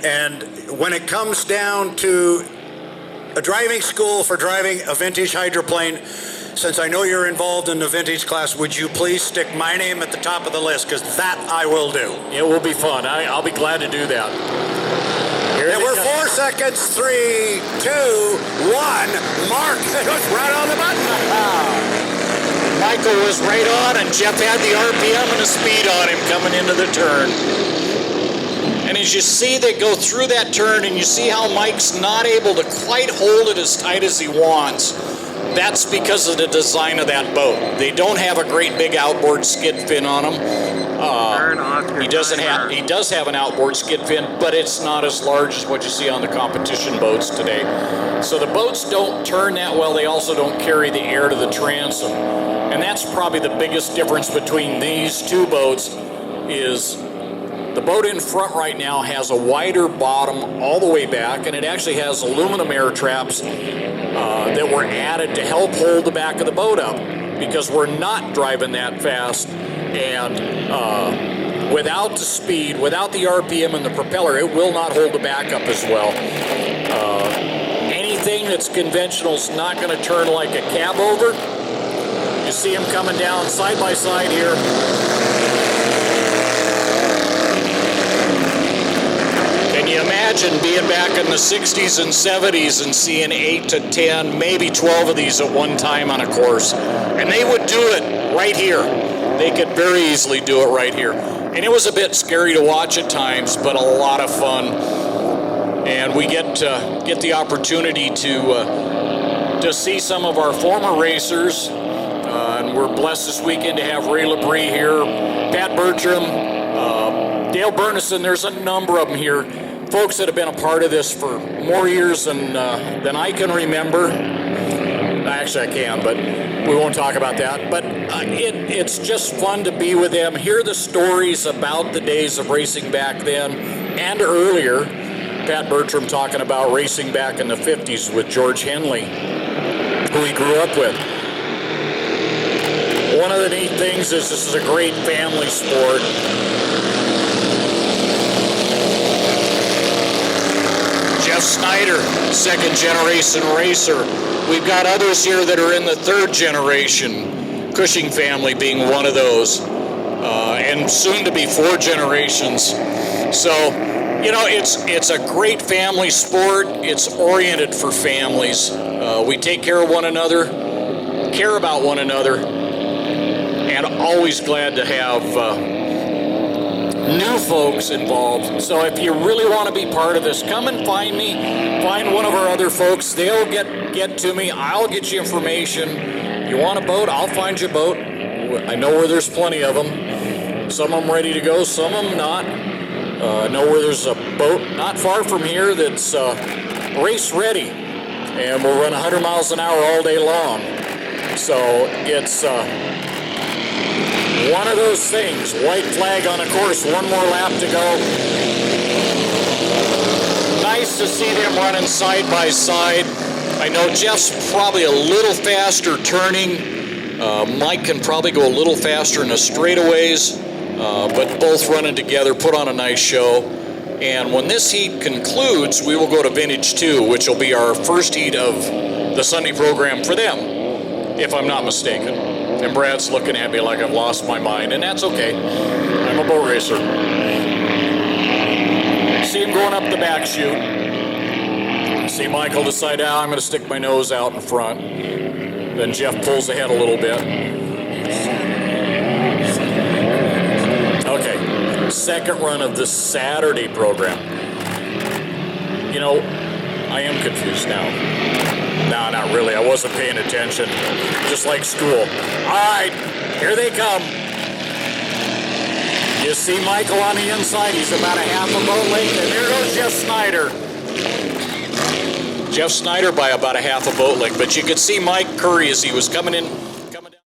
And when it comes down to a driving school for driving a vintage hydroplane, since I know you're involved in the vintage class, would you please stick my name at the top of the list? Because that I will do. It will be fun. I'll be glad to do that. And we're 4 seconds, 3, 2, 1. Mark, was right on the button. Michael was right on, and Jeff had the RPM and the speed on him coming into the turn. And as you see, they go through that turn, and you see how Mike's not able to quite hold it as tight as he wants. That's because of the design of that boat. They don't have a great big outboard skid fin on them. He does have an outboard skid fin, but it's not as large as what you see on the competition boats today. So the boats don't turn that well. They also don't carry the air to the transom. And that's probably the biggest difference between these two boats is the boat in front right now has a wider bottom all the way back, and it actually has aluminum air traps that were added to help hold the back of the boat up, because we're not driving that fast, and without the speed, without the RPM and the propeller, it will not hold the back up as well. Anything that's conventional is not going to turn like a cab over. You see them coming down side by side here. Can you imagine being back in the 60s and 70s and seeing 8 to 10, maybe 12 of these at one time on a course? And they would do it right here. They could very easily do it right here. And it was a bit scary to watch at times, but a lot of fun. And we get the opportunity to see some of our former racers. And we're blessed this weekend to have Ray Labrie here, Pat Bertram, Dale Burnison. There's a number of them here. Folks that have been a part of this for more years than I can remember. Actually, I can, but we won't talk about that. But it's just fun to be with them, hear the stories about the days of racing back then and earlier. Pat Bertram talking about racing back in the 50s with George Henley, who he grew up with. One of the neat things is this is a great family sport. Jeff Snyder, second generation racer. We've got others here that are in the third generation, Cushing family being one of those, and soon to be 4 generations. So, you know, it's a great family sport. It's oriented for families. We take care of one another, care about one another, and always glad to have new folks involved. So if you really want to be part of this, come and find me. Find one of our other folks. They'll get to me. I'll get you information. You want a boat? I'll find you a boat. I know where there's plenty of them. Some of them ready to go, some of them not. I know where there's a boat not far from here that's race ready, and we'll run 100 miles an hour all day long. So it's one of those things. White flag on a course, one more lap to go. Nice to see them running side by side. I know Jeff's probably a little faster turning. Mike can probably go a little faster in the straightaways, but both running together, put on a nice show. And when this heat concludes, we will go to Vintage 2, which will be our first heat of the Sunday program for them, if I'm not mistaken. And Brad's looking at me like I've lost my mind, and that's okay. I'm a boat racer. See him going up the back chute. See Michael decide, I'm going to stick my nose out in front. Then Jeff pulls ahead a little bit. Okay, second run of the Saturday program. You know, I am confused now. No, not really. I wasn't paying attention. Just like school. All right, here they come. You see Michael on the inside. He's about a half a boat length. And there goes Jeff Snyder. Jeff Snyder by about a half a boat length. But you could see Mike Curry as he was coming in